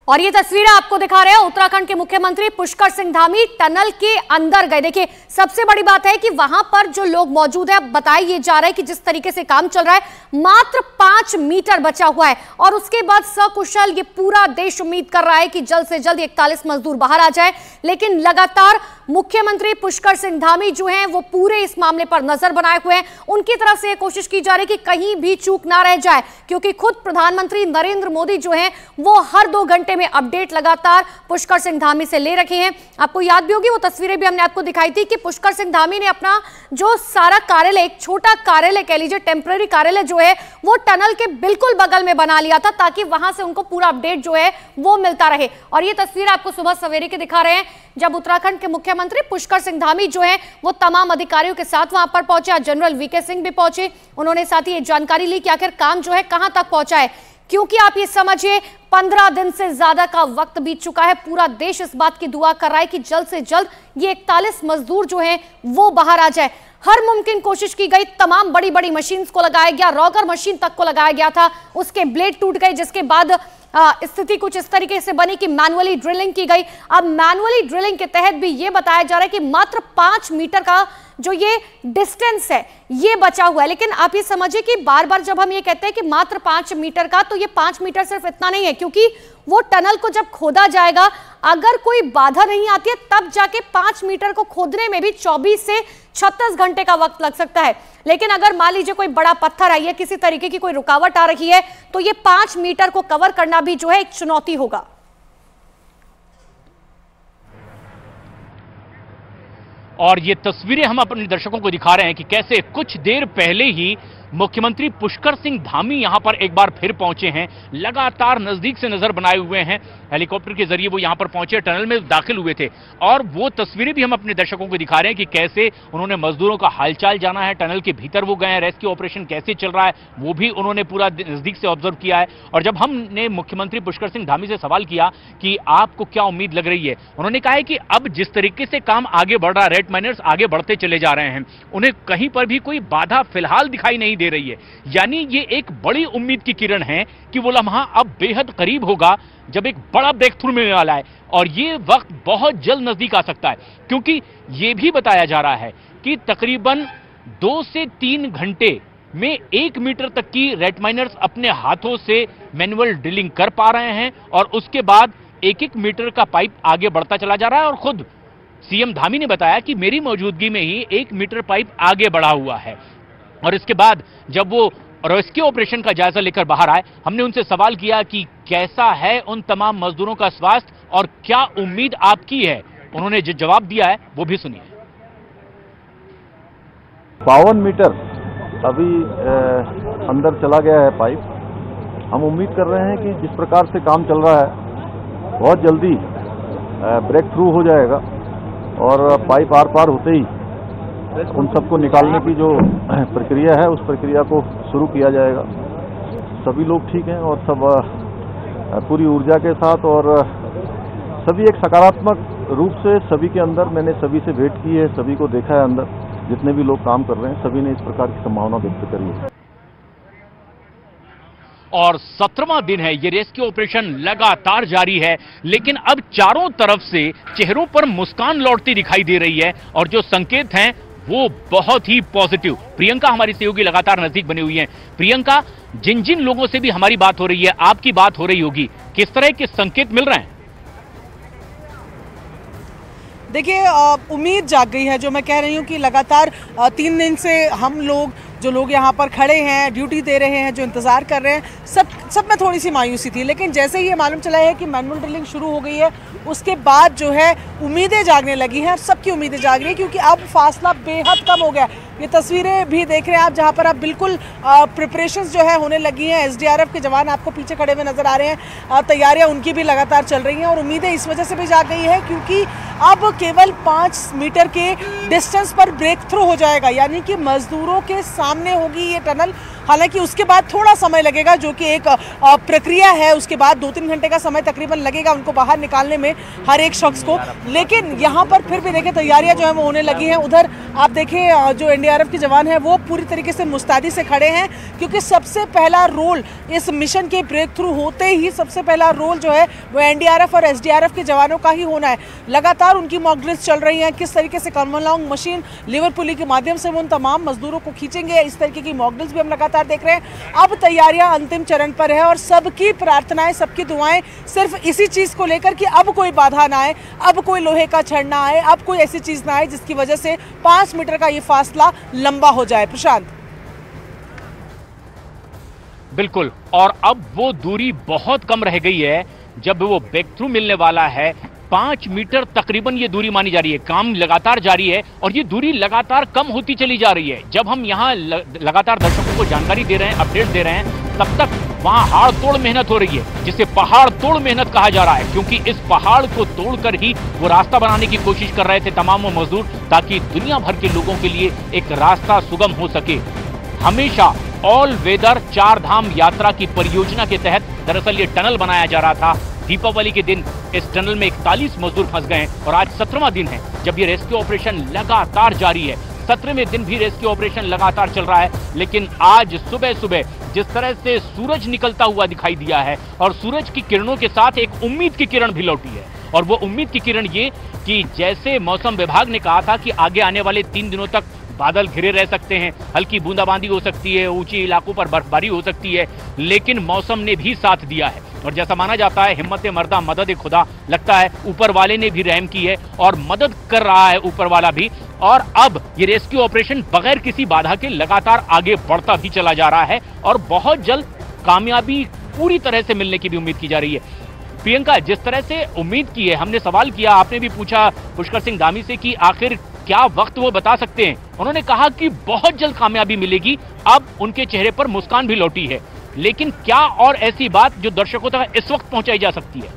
और ये तस्वीरें आपको दिखा रहे हैं उत्तराखंड के मुख्यमंत्री पुष्कर सिंह धामी टनल के अंदर गए। देखिए, सबसे बड़ी बात है कि वहां पर जो लोग मौजूद है, बताया ये जा रहा है कि जिस तरीके से काम चल रहा है, मात्र 5 मीटर बचा हुआ है और उसके बाद सकुशल ये पूरा देश उम्मीद कर रहा है कि जल्द से जल्द 41 मजदूर बाहर आ जाए। लेकिन लगातार मुख्यमंत्री पुष्कर सिंह धामी जो हैं वो पूरे इस मामले पर नजर बनाए हुए हैं। उनकी तरफ से कोशिश की जा रही है कि कहीं भी चूक ना रह जाए, क्योंकि खुद प्रधानमंत्री नरेंद्र मोदी जो हैं वो हर 2 घंटे में अपडेट लगातार पुष्कर सिंह धामी से ले रखे हैं। आपको याद भी होगी, वो तस्वीरें भी हमने आपको दिखाई थी कि पुष्कर सिंह धामी ने अपना जो सारा कार्यालय, एक छोटा कार्यालय कह लीजिए, टेम्पररी कार्यालय जो है वो टनल के बिल्कुल बगल में बना लिया था, ताकि वहां से उनको पूरा अपडेट जो है वो मिलता रहे। और ये तस्वीर आपको सुबह सवेरे के दिखा रहे हैं, जब उत्तराखंड के मुख्यमंत्री पुष्कर सिंह धामी जो है वो तमाम अधिकारियों के साथ वहां पर पहुंचे। जनरल वीके सिंह भी पहुंचे, उन्होंने साथ ही ये जानकारी ली कि आखिर काम जो है कहां तक पहुंचा है, क्योंकि आप ये समझिए 15 दिन से ज्यादा का वक्त बीत चुका है। पूरा देश इस बात की दुआ कर रहा है कि जल्द से जल्द ये 41 मजदूर जो हैं वो बाहर आ जाए। हर मुमकिन कोशिश की गई, तमाम बड़ी बड़ी मशीन्स को लगाया गया, रॉकर मशीन तक को लगाया गया था, उसके ब्लेड टूट गए, जिसके बाद स्थिति कुछ इस तरीके से बनी कि मैनुअली ड्रिलिंग की गई। अब मैनुअली ड्रिलिंग के तहत भी ये बताया जा रहा है कि मात्र 5 मीटर का जो ये डिस्टेंस है ये बचा हुआ है। लेकिन आप ये समझिए कि बार बार जब हम ये कहते हैं कि मात्र 5 मीटर का, तो ये 5 मीटर सिर्फ इतना नहीं है, क्योंकि वो टनल को जब खोदा जाएगा, अगर कोई बाधा नहीं आती है तब जाके 5 मीटर को खोदने में भी 24 से 36 घंटे का वक्त लग सकता है। लेकिन अगर मान लीजिए कोई बड़ा पत्थर आई है, किसी तरीके की कोई रुकावट आ रही है, तो ये 5 मीटर को कवर करना भी जो है एक चुनौती होगा। और ये तस्वीरें हम अपने दर्शकों को दिखा रहे हैं कि कैसे कुछ देर पहले ही मुख्यमंत्री पुष्कर सिंह धामी यहां पर एक बार फिर पहुंचे हैं। लगातार नजदीक से नजर बनाए हुए हैं, हेलीकॉप्टर के जरिए वो यहां पर पहुंचे, टनल में दाखिल हुए थे। और वो तस्वीरें भी हम अपने दर्शकों को दिखा रहे हैं कि कैसे उन्होंने मजदूरों का हालचाल जाना है, टनल के भीतर वो गए हैं, रेस्क्यू ऑपरेशन कैसे चल रहा है वो भी उन्होंने पूरा नजदीक से ऑब्जर्व किया है। और जब हमने मुख्यमंत्री पुष्कर सिंह धामी से सवाल किया कि आपको क्या उम्मीद लग रही है, उन्होंने कहा है कि अब जिस तरीके से काम आगे बढ़ रहा है, रेड माइनर्स आगे बढ़ते चले जा रहे हैं, उन्हें कहीं पर भी कोई बाधा फिलहाल दिखाई नहीं दे रही है। यानी ये एक बड़ी उम्मीद की किरण है कि वो लम्हा अब बेहद करीब होगा जब एक बड़ा ब्रेक थ्रू मिलने वाला है। और ये वक्त बहुत जल्द नजदीक आ सकता है, क्योंकि ये भी बताया जा रहा है कि तकरीबन 2 से 3 घंटे में 1 मीटर तक की रेड माइनर्स अपने हाथों से मैनुअल ड्रिलिंग कर पा रहे हैं, और उसके बाद 1-1 मीटर का पाइप आगे बढ़ता चला जा रहा है। और खुद सीएम धामी ने बताया कि मेरी मौजूदगी में ही 1 मीटर पाइप आगे बढ़ा हुआ है। और इसके बाद जब वो रेस्क्यू ऑपरेशन का जायजा लेकर बाहर आए, हमने उनसे सवाल किया कि कैसा है उन तमाम मजदूरों का स्वास्थ्य और क्या उम्मीद आपकी है। उन्होंने जो जवाब दिया है वो भी सुनिए। 52 मीटर अभी अंदर चला गया है पाइप। हम उम्मीद कर रहे हैं कि जिस प्रकार से काम चल रहा है बहुत जल्दी ब्रेक थ्रू हो जाएगा, और पाइप आर पार होते ही उन सबको निकालने की जो प्रक्रिया है उस प्रक्रिया को शुरू किया जाएगा। सभी लोग ठीक हैं और सब पूरी ऊर्जा के साथ, और सभी एक सकारात्मक रूप से सभी के अंदर, मैंने सभी से भेंट की है, सभी को देखा है अंदर जितने भी लोग काम कर रहे हैं, सभी ने इस प्रकार की संभावना व्यक्त करी है। और 17वां दिन है, ये रेस्क्यू ऑपरेशन लगातार जारी है, लेकिन अब चारों तरफ से चेहरों पर मुस्कान लौटती दिखाई दे रही है, और जो संकेत हैं वो बहुत ही पॉजिटिव। प्रियंका हमारी सहयोगी लगातार नजदीक बनी हुई हैं। प्रियंका, जिन जिन लोगों से भी हमारी बात हो रही है, आपकी बात हो रही होगी, किस तरह के संकेत मिल रहे हैं? देखिए, उम्मीद जाग गई है। जो मैं कह रही हूँ कि लगातार 3 दिन से हम लोग, जो लोग यहाँ पर खड़े हैं, ड्यूटी दे रहे हैं, जो इंतज़ार कर रहे हैं, सब में थोड़ी सी मायूसी थी। लेकिन जैसे ही ये मालूम चला है कि मैनुअल ड्रिलिंग शुरू हो गई है, उसके बाद जो है उम्मीदें जागने लगी हैं, सबकी उम्मीदें जाग रही है, क्योंकि अब फासला बेहद कम हो गया। ये तस्वीरें भी देख रहे हैं आप, जहाँ पर आप बिल्कुल प्रिपरेशंस जो है होने लगी हैं। SDRF के जवान आपको पीछे खड़े हुए नज़र आ रहे हैं, तैयारियाँ उनकी भी लगातार चल रही हैं, और उम्मीदें इस वजह से भी जाग गई है क्योंकि अब केवल 5 मीटर के डिस्टेंस पर ब्रेक थ्रू हो जाएगा, यानी कि मजदूरों के सामने होगी ये टनल। हालांकि उसके बाद थोड़ा समय लगेगा, जो कि एक प्रक्रिया है। उसके बाद 2-3 घंटे का समय तकरीबन लगेगा उनको बाहर निकालने में, हर एक शख्स को। लेकिन यहाँ पर फिर भी देखें तैयारियां जो है वो होने लगी हैं। उधर आप देखें जो एनडीआरएफ के जवान हैं वो पूरी तरीके से मुस्तैदी से खड़े हैं, क्योंकि सबसे पहला रोल इस मिशन के ब्रेक थ्रू होते ही सबसे पहला रोल जो है वो एनडीआरएफ और एसडीआरएफ के जवानों का ही होना है। लगातार उनकी मॉक ड्रिल्स चल रही हैं, किस तरीके से कॉर्मोलॉन्ग मशीन लिवर पुली के माध्यम से वो उन तमाम मजदूरों को खींचेंगे, इस तरीके की मॉक ड्रिल्स भी हम लगातार देख रहे हैं। अब तैयारियां अंतिम चरण पर है और सबकी प्रार्थनाएं, सबकी दुआएं सिर्फ इसी चीज को लेकर कि अब कोई बाधा ना आए, अब कोई लोहे का छड़ ना आए, अब कोई ऐसी चीज ना आए जिसकी वजह से 5 मीटर का ये फासला लंबा हो जाए। प्रशांत, बिल्कुल, और अब वो दूरी बहुत कम रह गई है जब वो ब्रेक थ्रू मिलने वाला है। 5 मीटर तकरीबन ये दूरी मानी जा रही है। काम लगातार जारी है और ये दूरी लगातार कम होती चली जा रही है। जब हम यहाँ लगातार दर्शकों को जानकारी दे रहे हैं, अपडेट दे रहे हैं, तब तक वहां हाड़ तोड़ मेहनत हो रही है, जिसे पहाड़ तोड़ मेहनत कहा जा रहा है, क्योंकि इस पहाड़ को तोड़कर ही वो रास्ता बनाने की कोशिश कर रहे थे तमाम वो मजदूर, ताकि दुनिया भर के लोगों के लिए एक रास्ता सुगम हो सके। हमेशा ऑल वेदर 4 धाम यात्रा की परियोजना के तहत दरअसल ये टनल बनाया जा रहा था। दीपावली के दिन इस टनल में 41 मजदूर फंस गए और आज 17वां दिन है जब ये रेस्क्यू ऑपरेशन लगातार जारी है। 17वें दिन भी रेस्क्यू ऑपरेशन लगातार चल रहा है। लेकिन आज सुबह सुबह जिस तरह से सूरज निकलता हुआ दिखाई दिया है और सूरज की किरणों के साथ एक उम्मीद की किरण भी लौटी है, और वो उम्मीद की किरण ये कि जैसे मौसम विभाग ने कहा था कि आगे आने वाले 3 दिनों तक बादल घिरे रह सकते हैं, हल्की बूंदाबांदी हो सकती है, ऊंचे इलाकों पर बर्फबारी हो सकती है, लेकिन मौसम ने भी साथ दिया है। और जैसा माना जाता है, हिम्मत मर्दा मदद खुदा, लगता है ऊपर वाले ने भी रहम की है और मदद कर रहा है ऊपर वाला भी। और अब ये रेस्क्यू ऑपरेशन बगैर किसी बाधा के लगातार आगे बढ़ता भी चला जा रहा है और बहुत जल्द कामयाबी पूरी तरह से मिलने की भी उम्मीद की जा रही है। प्रियंका, जिस तरह से उम्मीद की है, हमने सवाल किया, आपने भी पूछा पुष्कर सिंह धामी से कि आखिर क्या वक्त वो बता सकते हैं। उन्होंने कहा कि बहुत जल्द कामयाबी मिलेगी। अब उनके चेहरे पर मुस्कान भी लौटी है, लेकिन क्या और ऐसी बात जो दर्शकों तक इस वक्त पहुंचाई जा सकती है?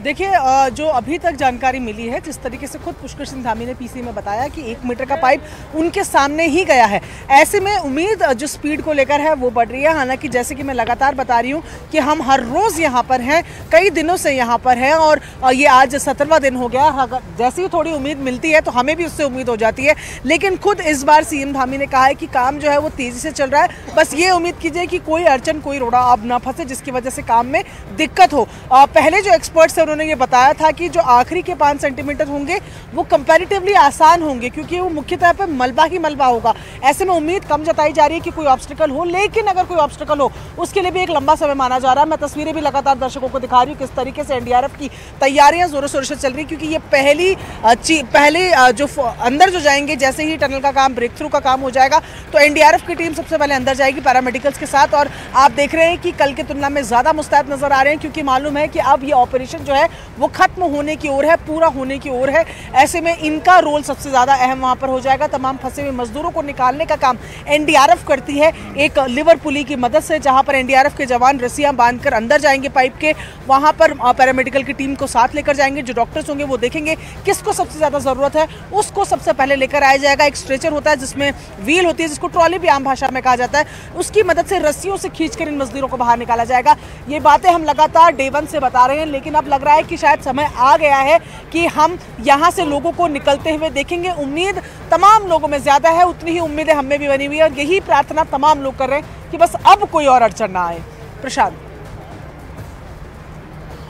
देखिए, जो अभी तक जानकारी मिली है, जिस तरीके से खुद पुष्कर सिंह धामी ने पीसी में बताया कि 1 मीटर का पाइप उनके सामने ही गया है। ऐसे में उम्मीद जो स्पीड को लेकर है वो बढ़ रही है। हालांकि जैसे कि मैं लगातार बता रही हूँ कि हम हर रोज़ यहाँ पर हैं, कई दिनों से यहाँ पर हैं और ये आज 17वां दिन हो गया। जैसे ही थोड़ी उम्मीद मिलती है तो हमें भी उससे उम्मीद हो जाती है। लेकिन खुद इस बार सीएम धामी ने कहा है कि काम जो है वो तेज़ी से चल रहा है, बस ये उम्मीद कीजिए कि कोई अड़चन, कोई रोड़ा अब ना फंसे जिसकी वजह से काम में दिक्कत हो। पहले जो एक्सपर्ट्स है उन्होंने ये बताया था कि जो आखिरी के 5 सेंटीमीटर होंगे वो कंपैरेटिवली आसान होंगे, क्योंकि वो मुख्यतः पे मलबा ही मलबा होगा। ऐसे में उम्मीद कम जताई जा रही है कि कोई ऑब्स्टिकल हो, लेकिन अगर कोई ऑब्स्टिकल हो उसके लिए भी एक लंबा समय माना जा रहा है। मैं तस्वीरें भी लगातार दर्शकों को दिखा रही हूँ किस तरीके से एनडीआरएफ की तैयारियां जोरों शोरों से चल रही, क्योंकि ये पहले जो अंदर जो जाएंगे, जैसे ही टनल का काम, ब्रेक थ्रू का काम हो जाएगा तो एनडीआरएफ की टीम सबसे पहले अंदर जाएगी पैरामेडिकल्स के साथ। और आप देख रहे हैं कि कल की तुलना में ज्यादा मुस्तैद नजर आ रहे हैं, क्योंकि मालूम है कि अब ये ऑपरेशन जो है वो खत्म होने की ओर है, पूरा होने की ओर है। ऐसे में इनका रोल सबसे ज्यादा अहम वहां पर हो जाएगा। तमाम फंसे हुए मजदूरों को निकालने का काम एनडीआरएफ करती है एक लिवर पुली की मदद से, जहां पर एनडीआरएफ के जवान रस्सियां बांधकर अंदर जाएंगे पाइप के। वहां पर पैरामेडिकल की टीम को साथ लेकर जाएंगे। जो डॉक्टर्स होंगे वो देखेंगे किसको सबसे ज्यादा जरूरत है, उसको सबसे पहले लेकर आया जाएगा। एक स्ट्रेचर होता है जिसमें व्हील होती है, जिसको ट्रॉली भी आम भाषा में कहा जाता है, उसकी मदद से रस्सियों से खींचकर इन मजदूरों को बाहर निकाला जाएगा। ये बातें हम लगातार डे 1 से बता रहे हैं, लेकिन अब लग रहा है कि शायद समय आ गया है कि हम यहां से लोगों को निकलते हुए देखेंगे। उम्मीद तमाम लोगों में ज्यादा है, उतनी ही उम्मीदें हम में भी बनी हुई है और यही प्रार्थना तमाम लोग कर रहे हैं कि बस अब कोई और अड़चन ना आए। प्रशांत,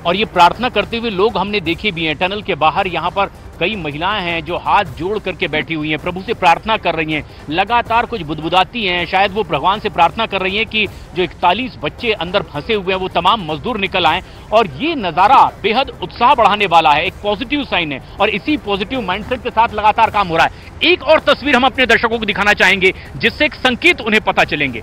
और ये प्रार्थना करते हुए लोग हमने देखे भी हैं। टनल के बाहर यहाँ पर कई महिलाएं हैं जो हाथ जोड़ करके बैठी हुई हैं, प्रभु से प्रार्थना कर रही हैं, लगातार कुछ बुदबुदाती हैं। शायद वो भगवान से प्रार्थना कर रही हैं कि जो 41 बच्चे अंदर फंसे हुए हैं वो तमाम मजदूर निकल आएं। और ये नजारा बेहद उत्साह बढ़ाने वाला है, एक पॉजिटिव साइन है और इसी पॉजिटिव माइंडसेट के साथ लगातार काम हो रहा है। एक और तस्वीर हम अपने दर्शकों को दिखाना चाहेंगे जिससे एक संकेत उन्हें पता चलेंगे।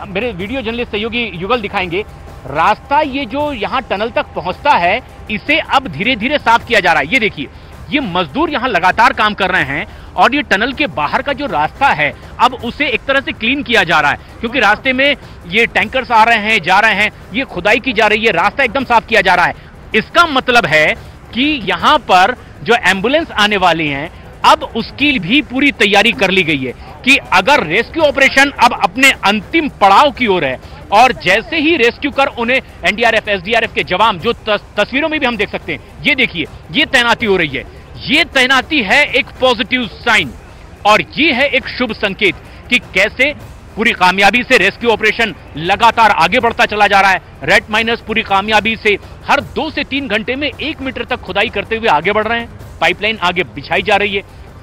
मेरे वीडियो जर्नलिस्ट सहयोगी युगल दिखाएंगे। रास्ता ये जो यहाँ टनल तक पहुंचता है, इसे अब धीरे धीरे साफ किया जा रहा है। ये देखिए, ये मजदूर यहाँ लगातार काम कर रहे हैं और ये टनल के बाहर का जो रास्ता है अब उसे एक तरह से क्लीन किया जा रहा है, क्योंकि रास्ते में ये टैंकर्स आ रहे हैं, जा रहे हैं, ये खुदाई की जा रही है, रास्ता एकदम साफ किया जा रहा है। इसका मतलब है कि यहाँ पर जो एम्बुलेंस आने वाली हैं अब उसकी भी पूरी तैयारी कर ली गई है कि अगर रेस्क्यू ऑपरेशन अब अपने अंतिम पड़ाव की ओर है और जैसे ही रेस्क्यू कर उन्हें एनडीआरएफ, एसडीआरएफ के जवान, जो तस्वीरों में भी हम देख सकते हैं, ये देखिए, ये तैनाती हो रही है। ये तैनाती है एक पॉजिटिव साइन और ये है एक शुभ संकेत कि कैसे पूरी कामयाबी से रेस्क्यू ऑपरेशन लगातार आगे बढ़ता चला जा रहा है। रेड माइनर्स पूरी कामयाबी से हर 2 से 3 घंटे में 1 मीटर तक खुदाई करते हुए आगे बढ़ रहे हैं। पाइपलाइन आगे बिछाई जा रही है।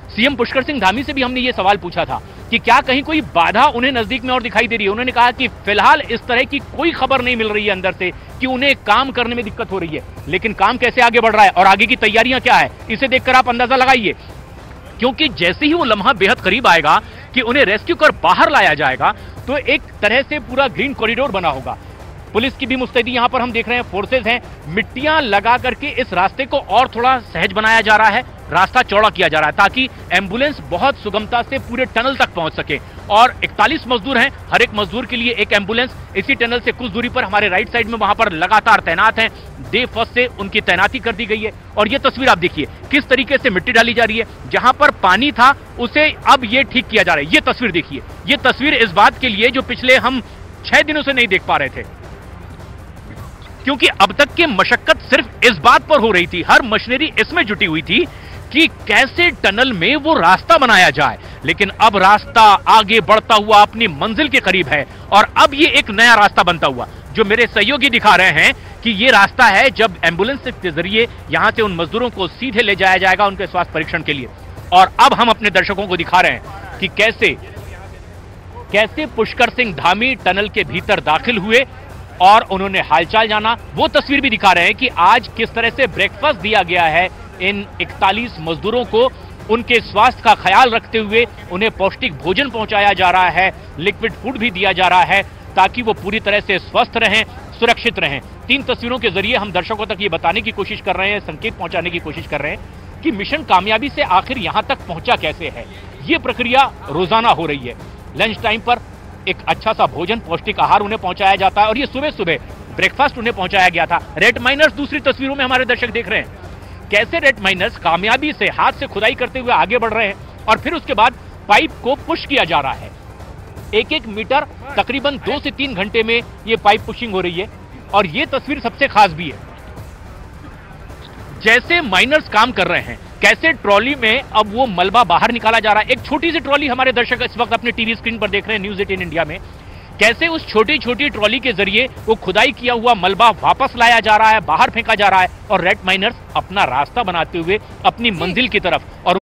सीएम पुष्कर सिंह धामी से भी हमने ये सवाल पूछा था कि क्या कहीं कोई बाधा उन्हें नजदीक में और दिखाई दे रही है। उन्होंने कहा कि फिलहाल इस तरह की कोई खबर नहीं मिल रही है अंदर से कि उन्हें काम करने में दिक्कत हो रही है, लेकिन काम कैसे आगे बढ़ रहा है और आगे की तैयारियां क्या है, इसे देखकर आप अंदाजा लगाइए। क्योंकि जैसे ही वो लम्हा बेहद करीब आएगा कि उन्हें रेस्क्यू कर बाहर लाया जाएगा, तो एक तरह से पूरा ग्रीन कॉरिडोर बना होगा। पुलिस की भी मुस्तैदी यहां पर हम देख रहे हैं, फोर्सेज हैं, मिट्टियां लगा करके इस रास्ते को और थोड़ा सहज बनाया जा रहा है, रास्ता चौड़ा किया जा रहा है ताकि एम्बुलेंस बहुत सुगमता से पूरे टनल तक पहुंच सके। और 41 मजदूर हैं, हर एक मजदूर के लिए एक एम्बुलेंस इसी टनल से कुछ दूरी पर हमारे राइट साइड में वहां पर लगातार तैनात हैं। डे फर्स्ट से उनकी तैनाती कर दी गई है। और ये तस्वीर आप देखिए किस तरीके से मिट्टी डाली जा रही है, जहां पर पानी था उसे अब ये ठीक किया जा रहा है। ये तस्वीर देखिए, ये तस्वीर इस बात के लिए जो पिछले हम 6 दिनों से नहीं देख पा रहे थे, क्योंकि अब तक की मशक्कत सिर्फ इस बात पर हो रही थी, हर मशीनरी इसमें जुटी हुई थी कि कैसे टनल में वो रास्ता बनाया जाए। लेकिन अब रास्ता आगे बढ़ता हुआ अपनी मंजिल के करीब है और अब ये एक नया रास्ता बनता हुआ, जो मेरे सहयोगी दिखा रहे हैं कि ये रास्ता है जब एम्बुलेंस के जरिए यहां से उन मजदूरों को सीधे ले जाया जाएगा उनके स्वास्थ्य परीक्षण के लिए। और अब हम अपने दर्शकों को दिखा रहे हैं कि कैसे पुष्कर सिंह धामी टनल के भीतर दाखिल हुए और उन्होंने हालचाल जाना। वो तस्वीर भी दिखा रहे हैं कि आज किस तरह से ब्रेकफास्ट दिया गया है इन 41 मजदूरों को, उनके स्वास्थ्य का ख्याल रखते हुए उन्हें पौष्टिक भोजन पहुंचाया जा रहा है, लिक्विड फूड भी दिया जा रहा है ताकि वो पूरी तरह से स्वस्थ रहें, सुरक्षित रहें। 3 तस्वीरों के जरिए हम दर्शकों तक ये बताने की कोशिश कर रहे हैं, संकेत पहुंचाने की कोशिश कर रहे हैं कि मिशन कामयाबी से आखिर यहां तक पहुंचा कैसे है। ये प्रक्रिया रोजाना हो रही है। लंच टाइम पर एक अच्छा सा भोजन, पौष्टिक आहार उन्हें पहुंचाया जाता है और ये सुबह सुबह ब्रेकफास्ट उन्हें पहुंचाया गया था। रेड माइनर्स दूसरी तस्वीरों में हमारे दर्शक देख रहे हैं कैसे रेड माइनर्स कामयाबी से हाथ से खुदाई करते हुए आगे बढ़ रहे हैं और फिर उसके बाद पाइप को पुश किया जा रहा है। 1-1 मीटर तकरीबन 2 से 3 घंटे में ये पाइप पुशिंग हो रही है। और ये तस्वीर सबसे खास भी है, जैसे माइनर्स काम कर रहे हैं, कैसे ट्रॉली में अब वो मलबा बाहर निकाला जा रहा है। एक छोटी सी ट्रॉली हमारे दर्शक इस वक्त अपने टीवी स्क्रीन पर देख रहे हैं, न्यूज़ 18 इंडिया में, कैसे उस छोटी छोटी ट्रॉली के जरिए वो खुदाई किया हुआ मलबा वापस लाया जा रहा है, बाहर फेंका जा रहा है और रेड माइनर्स अपना रास्ता बनाते हुए अपनी मंजिल की तरफ और